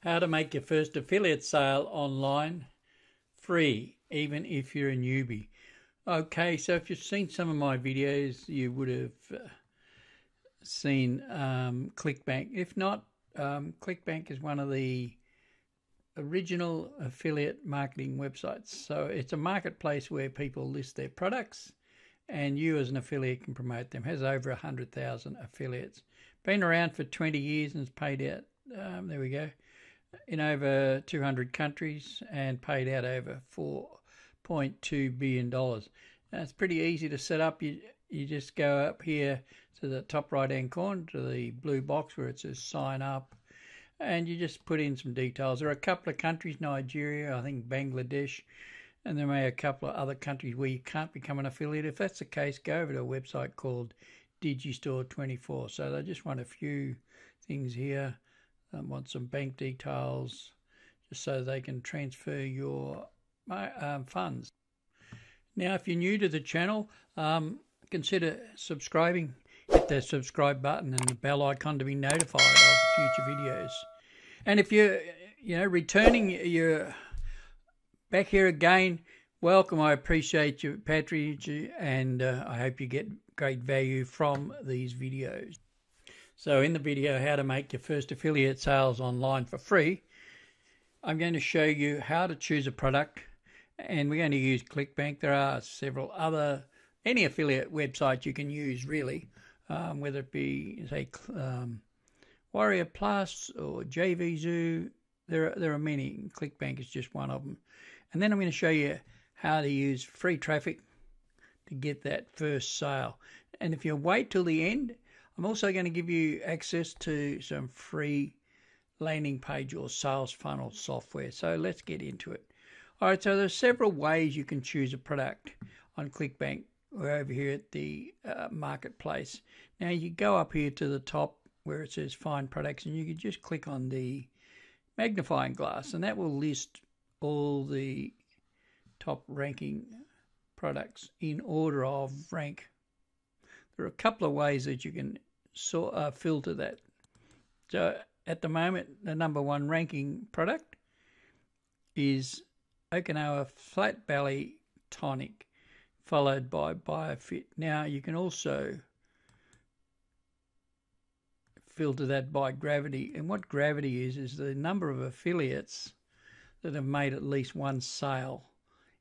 How to make your first affiliate sale online free, even if you're a newbie. Okay, so if you've seen some of my videos, you would have seen Clickbank. If not, Clickbank is one of the original affiliate marketing websites. So it's a marketplace where people list their products and you as an affiliate can promote them. It has over 100,000 affiliates. Been around for 20 years and has paid out, there we go, in over 200 countries and paid out over $4.2 billion. Now, it's pretty easy to set up. You just go up here to the top right hand corner to the blue box where it says sign up, and you just put in some details. There are a couple of countries, Nigeria, I think Bangladesh, and there may be a couple of other countries where you can't become an affiliate. If that's the case, go over to a website called Digistore24. So they just want a few things here. Want some bank details just so they can transfer your funds. Now, if you're new to the channel, consider subscribing. Hit that subscribe button and the bell icon to be notified of future videos. And if you're returning, you're back here again, welcome. I appreciate your patronage and I hope you get great value from these videos. So in the video, how to make your first affiliate sales online for free, I'm going to show you how to choose a product, and we're going to use Clickbank. There are several other, any affiliate website you can use really, whether it be, say, Warrior Plus or JVZoo. There are many. Clickbank is just one of them. And then I'm going to show you how to use free traffic to get that first sale. And if you wait till the end, I'm also going to give you access to some free landing page or sales funnel software. So let's get into it. All right, so there's several ways you can choose a product on Clickbank. We're over here at the marketplace. Now you go up here to the top where it says find products, and you can just click on the magnifying glass, and that will list all the top ranking products in order of rank. There are a couple of ways that you can filter that. So at the moment, the number one ranking product is Okinawa Flat Belly Tonic, followed by BioFit. Now you can also filter that by gravity, and what gravity is the number of affiliates that have made at least one sale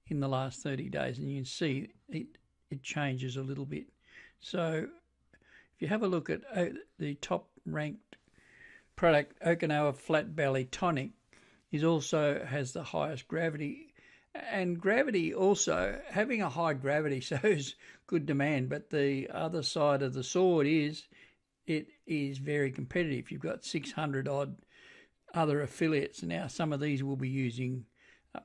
in the last 30 days, and you can see it changes a little bit. So if you have a look at the top ranked product, Okinawa Flat Belly Tonic, also has the highest gravity. And gravity also, having a high gravity shows good demand, but the other side of the sword is it is very competitive. You've got 600 odd other affiliates. Now some of these will be using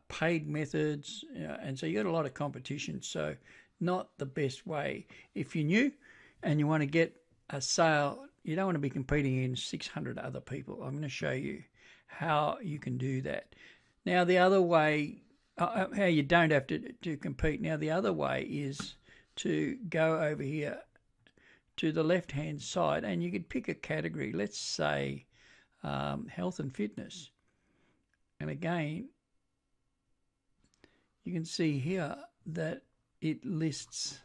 paid methods, and so you got a lot of competition. So not the best way. If you're new and you want to get a sale, you don't want to be competing in 600 other people. I'm going to show you how you can do that. Now the other way, how you don't have to compete. Now the other way is to go over here to the left hand side, and you could pick a category. Let's say health and fitness. And again, you can see here that it lists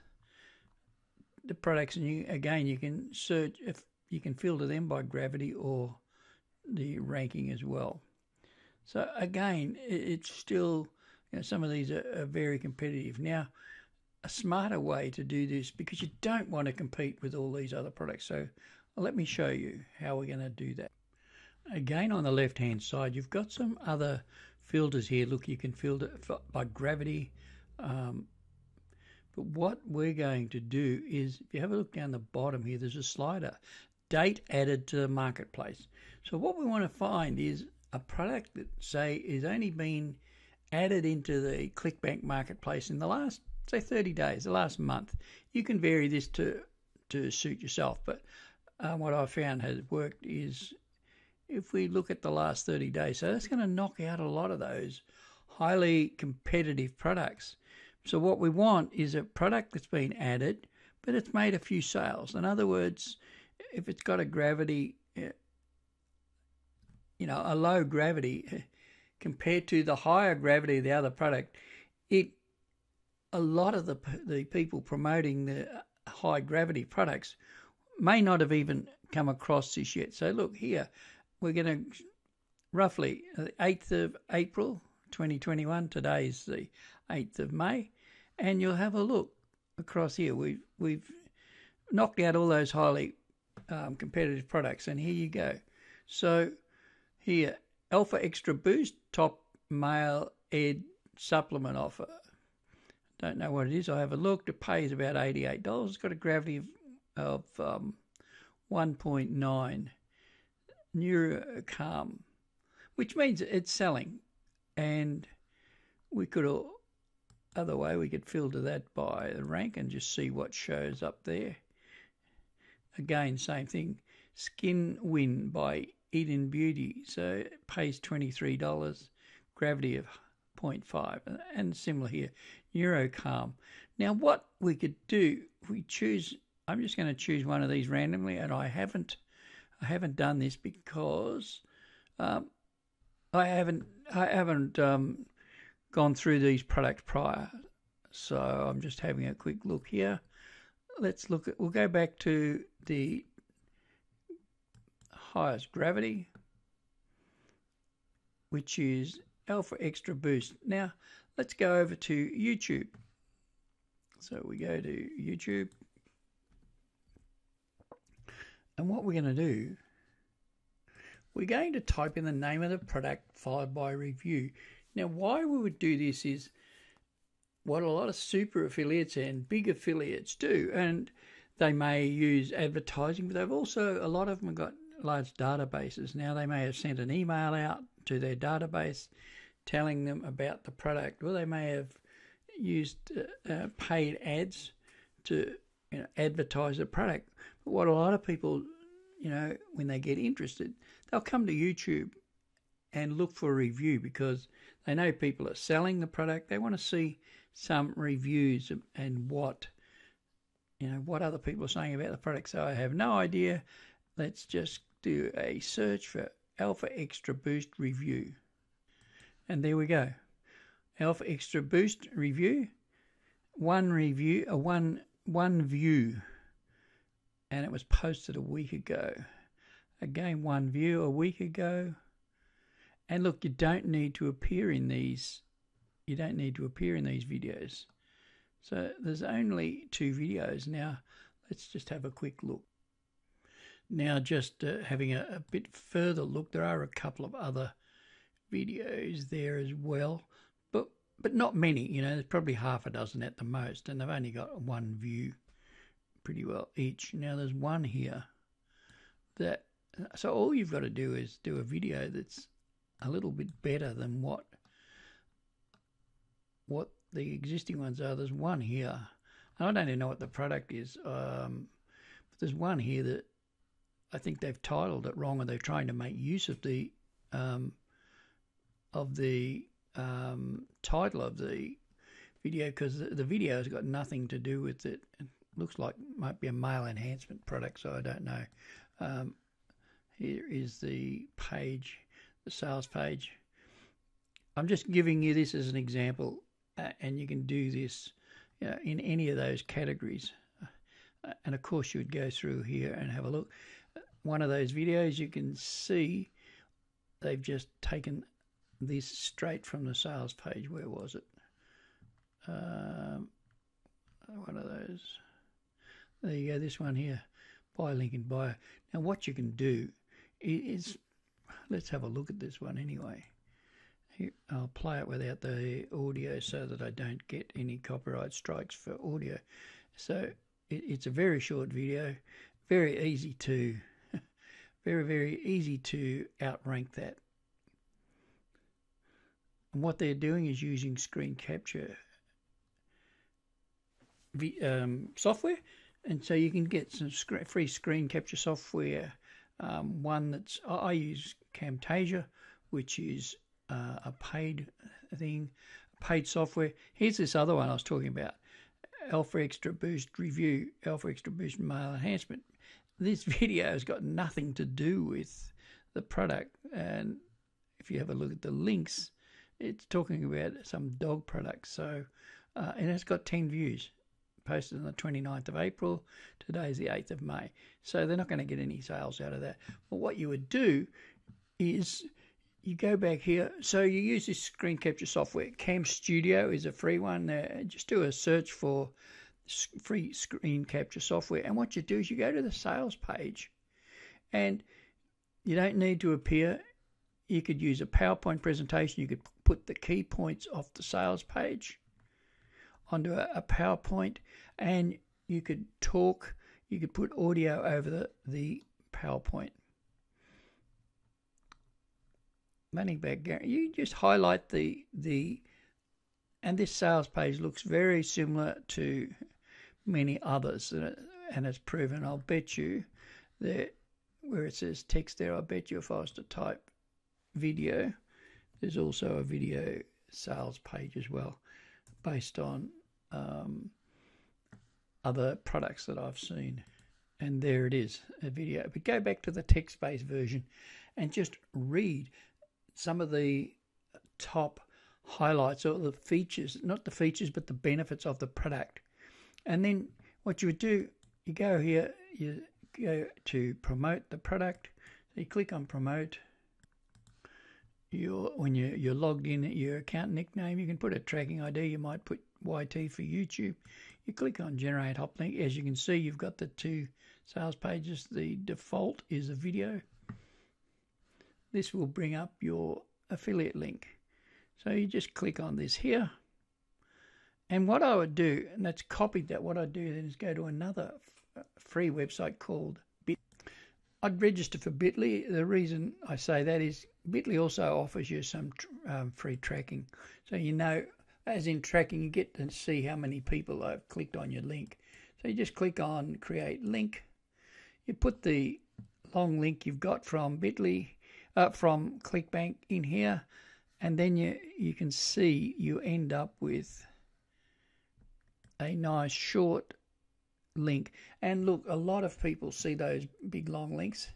the products, and you can search, if you can filter them by gravity or the ranking as well. So again, it's still, some of these are very competitive. Now, a smarter way to do this, because you don't want to compete with all these other products. So let me show you how we're going to do that. Again, on the left hand side, you've got some other filters here. Look, you can filter by gravity. But what we're going to do is, if you have a look down the bottom here, there's a slider, date added to the marketplace. So what we want to find is a product that, say, is only been added into the Clickbank marketplace in the last, say, 30 days, the last month. You can vary this to suit yourself, but what I found has worked is if we look at the last 30 days, so that's going to knock out a lot of those highly competitive products. So what we want is a product that's been added, but it's made a few sales. In other words, if it's got a gravity a low gravity compared to the higher gravity of the other product, a lot of the people promoting the high gravity products may not have even come across this yet. So look here, we're going to roughly the 8th of April 2021. Today's the 8th of May, and you'll have a look across here. We've knocked out all those highly competitive products, and here you go. So here, Alpha Extra Boost Top Male Ed Supplement Offer. Don't know what it is. I have a look. It pays about $88. It's got a gravity of 1.9 neurocalm, which means it's selling. And we could other way we could filter that by the rank and just see what shows up there. Again, same thing. Skin Win by Eden Beauty. So it pays $23. Gravity of 0.5, and similar here. Neurocalm. Now, what we could do, if we choose, I'm just going to choose one of these randomly, and I haven't done this because I haven't gone through these products prior. So I'm just having a quick look here. Let's look at. We'll go back to the highest gravity, which is Alpha Extra Boost. Now, let's go over to YouTube. So we go to YouTube. And what we're going to do, we're going to type in the name of the product followed by review. Now, why we would do this is what a lot of super affiliates and big affiliates do. And they may use advertising, but they've also, a lot of them have got large databases. Now, they may have sent an email out to their database telling them about the product. Well, they may have used paid ads to advertise the product. But what a lot of people, when they get interested, they'll come to YouTube and look for a review because they know people are selling the product. They want to see some reviews and what other people are saying about the product. So I have no idea. Let's just do a search for Alpha Extra Boost review. And there we go. Alpha Extra Boost review. One view. And it was posted a week ago. Again, one view a week ago. And look, you don't need to appear in these. You don't need to appear in these videos. So there's only 2 videos. Now, let's just have a quick look. Now, just having a bit further look, there are a couple of other videos there as well, but not many. There's probably half a dozen at the most, and they've only got one view pretty well each. Now, there's one here that, so all you've got to do is do a video that's a little bit better than what the existing ones are. There's one here, and I don't even know what the product is, but there's one here that I think they've titled it wrong, and they're trying to make use of the title of the video, because the video has got nothing to do with it. It looks like it might be a male enhancement product, so I don't know. Here is the page, the sales page. I'm just giving you this as an example, and you can do this in any of those categories. And of course, you would go through here and have a look. One of those videos, you can see they've just taken this straight from the sales page. Where was it? One of those. There you go, this one here. Buy link in bio. Now, what you can do is, let's have a look at this one anyway. Here, I'll play it without the audio so that I don't get any copyright strikes for audio. So it's a very short video, very easy to, very easy to outrank that. And what they're doing is using screen capture software, and so you can get some free screen capture software. One that's, I use Camtasia, which is a paid thing, paid software. Here's this other one I was talking about, Alpha Extra Boost Review, Alpha Extra Boost Male Enhancement. This video has got nothing to do with the product. And if you have a look at the links, it's talking about some dog products. So, and it's got 10 views, posted on the 29th of April. Today's the 8th of May. So they're not going to get any sales out of that. But what you would do is you go back here. So you use this screen capture software. Cam Studio is a free one. Just do a search for free screen capture software. And what you do is you go to the sales page, and you don't need to appear. You could use a PowerPoint presentation. You could put the key points off the sales page onto a PowerPoint, and you could talk. You could put audio over the PowerPoint. Money back guarantee. You just highlight and this sales page looks very similar to many others, and it's proven. I'll bet you that where it says text there, I bet you if I was to type video, there's also a video sales page as well, based on other products that I've seen. And there it is, a video. But go back to the text-based version and just read some of the top highlights or the features, not the features, but the benefits of the product. And then what you would do, you go here, you go to promote the product. So you click on promote. When you're logged in at your account nickname, you can put a tracking ID. You might put YT for YouTube. You click on generate hop link. As you can see, you've got the two sales pages. The default is a video. This will bring up your affiliate link. So you just click on this here. And what I would do, and that's copied that, what I'd do then is go to another free website called Bit. I'd register for Bitly. The reason I say that is Bitly also offers you some free tracking. So you know, as in tracking, you get to see how many people have clicked on your link. So you just click on create link. You put the long link you've got from Bitly, from Clickbank in here, and then you can see you end up with a nice short link. And look, a lot of people see those big long links,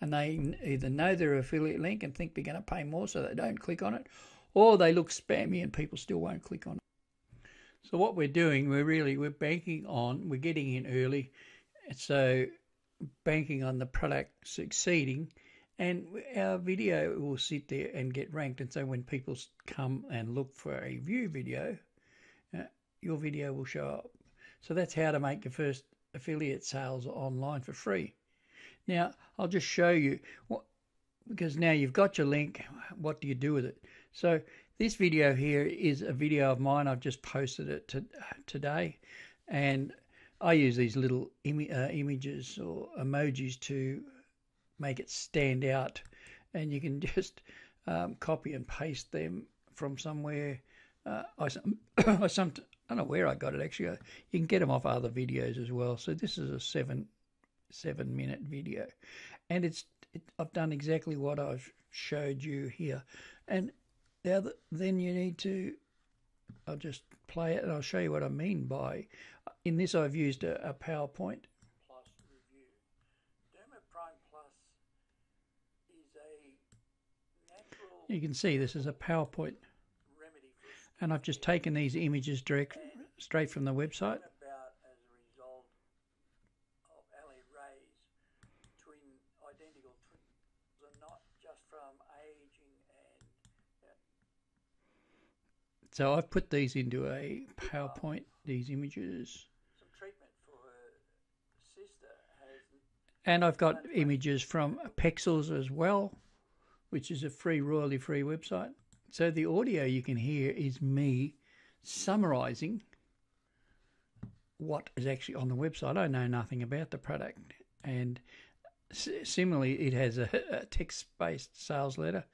and they either know their affiliate link and think they're going to pay more, so they don't click on it, or they look spammy and people still won't click on it. So what we're doing, we're banking on, we're getting in early, so banking on the product succeeding, and our video will sit there and get ranked. And so when people come and look for a view video, your video will show up. So that's how to make your first affiliate sales online for free. Now, I'll just show you, because now you've got your link, what do you do with it? So this video here is a video of mine. I've just posted it today, and I use these little images or emojis to make it stand out, and you can just copy and paste them from somewhere. I don't know where I got it actually. You can get them off other videos as well. So this is a seven minute video, and I've done exactly what I've showed you here. And then you need to, I'll just play it and I'll show you what I mean by, in this I've used a PowerPoint plus review. Dermaprime Plus is a natural, you can see this is a PowerPoint remedy, and I've just taken these images straight from the website. About as a result of alley rays between identical twins, and not just from aging and so I've put these into a PowerPoint, these images. Some treatment for her sister and I've got images from Pexels as well, which is a royalty-free website. So the audio you can hear is me summarising what is actually on the website. I know nothing about the product. And similarly, it has a text-based sales letter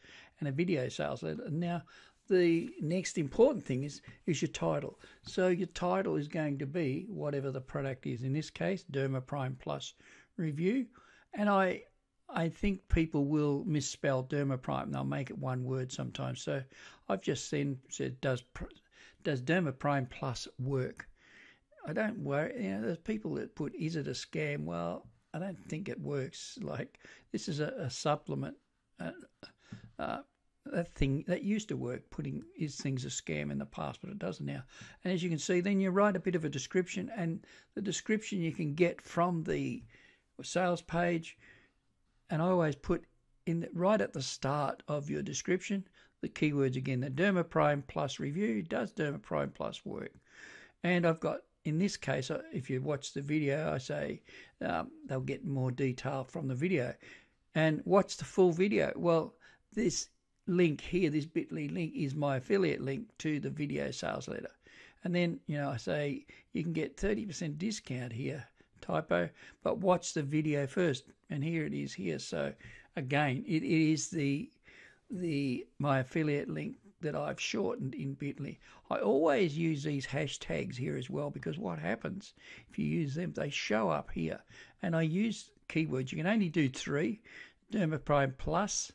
and a video sales letter. Now, the next important thing is your title. So your title is going to be whatever the product is. In this case, Dermaprime Plus Review. And I think people will misspell Dermaprime. They'll make it one word sometimes. So I've just said, does Dermaprime Plus work? I don't worry. There's people that put, is it a scam? Well, I don't think it works. Like, this is a supplement that thing that used to work, putting is things a scam in the past, but it doesn't now. And as you can see, then you write a bit of a description, and the description you can get from the sales page. And I always put in right at the start of your description the keywords again. The Dermaprime Plus review, does Dermaprime Plus work? And I've got, in this case, if you watch the video, I say they'll get more detail from the video. And what's the full video? Well, this link here, this bit.ly link, is my affiliate link to the video sales letter. And then, I say you can get 30% discount here, typo, but watch the video first. And here it is here. So again, it is my affiliate link that I've shortened in bit.ly. I always use these hashtags here as well, because what happens if you use them, they show up here. And I use keywords. You can only do 3: Dermaprime Plus,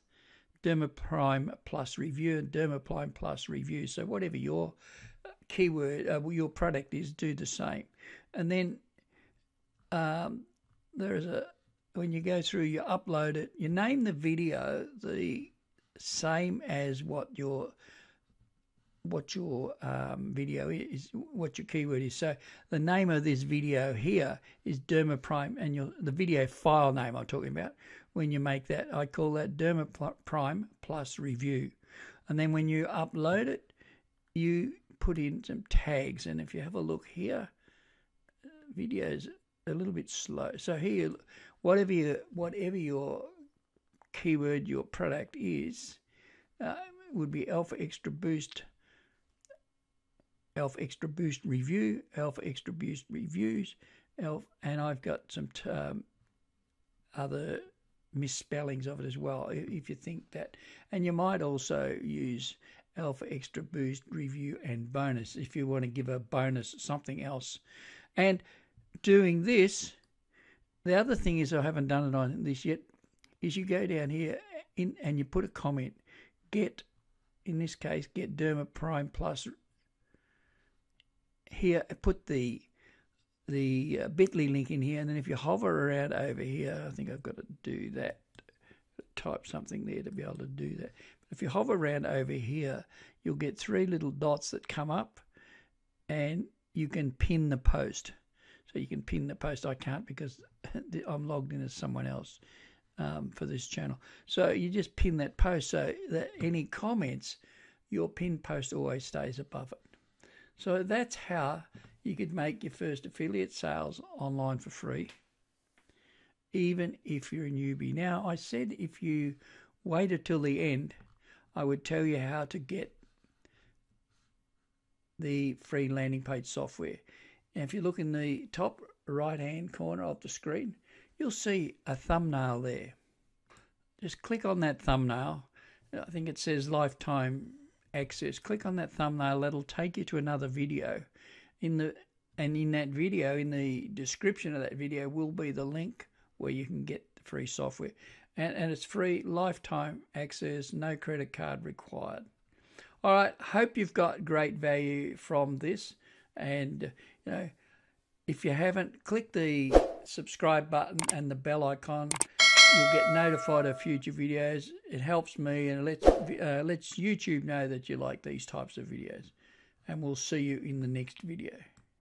Dermaprime Plus Review, and Dermaprime Plus Review. So whatever your keyword, your product is, do the same. And then when you go through, you upload it, you name the video the same as what your video is, what your keyword is. So the name of this video here is Dermaprime, and the video file name I'm talking about, when you make that, I call that Dermaprime Plus Review. And then when you upload it, you put in some tags. And if you have a look here, video's a little bit slow. So here, whatever your keyword, your product is, would be Alpha Extra Boost Review, Alpha Extra Boost Reviews, and I've got some other misspellings of it as well, if you think that. And you might also use Alpha Extra Boost Review and Bonus if you want to give a bonus something else. And doing this, the other thing is, I haven't done it on this yet, is you go down here and you put a comment. In this case, get Dermaprime Plus. Here, put the bit.ly link in here, and then if you hover around over here, I think I've got to do that, type something there to be able to do that. But if you hover around over here, you'll get 3 little dots that come up, and you can pin the post. So you can pin the post. I can't, because I'm logged in as someone else for this channel. So you just pin that post, so that any comments, your pinned post always stays above it. So that's how you could make your first affiliate sales online for free, even if you're a newbie. Now, I said if you waited till the end, I would tell you how to get the free landing page software. And if you look in the top right-hand corner of the screen, you'll see a thumbnail there. Just click on that thumbnail. I think it says lifetime access. Click on that thumbnail. That'll take you to another video. In that video, in the description of that video, will be the link where you can get the free software. And it's free, lifetime access, no credit card required. All right, hope you've got great value from this. And, if you haven't, click the subscribe button and the bell icon. You'll get notified of future videos. It helps me, and lets YouTube know that you like these types of videos. And we'll see you in the next video.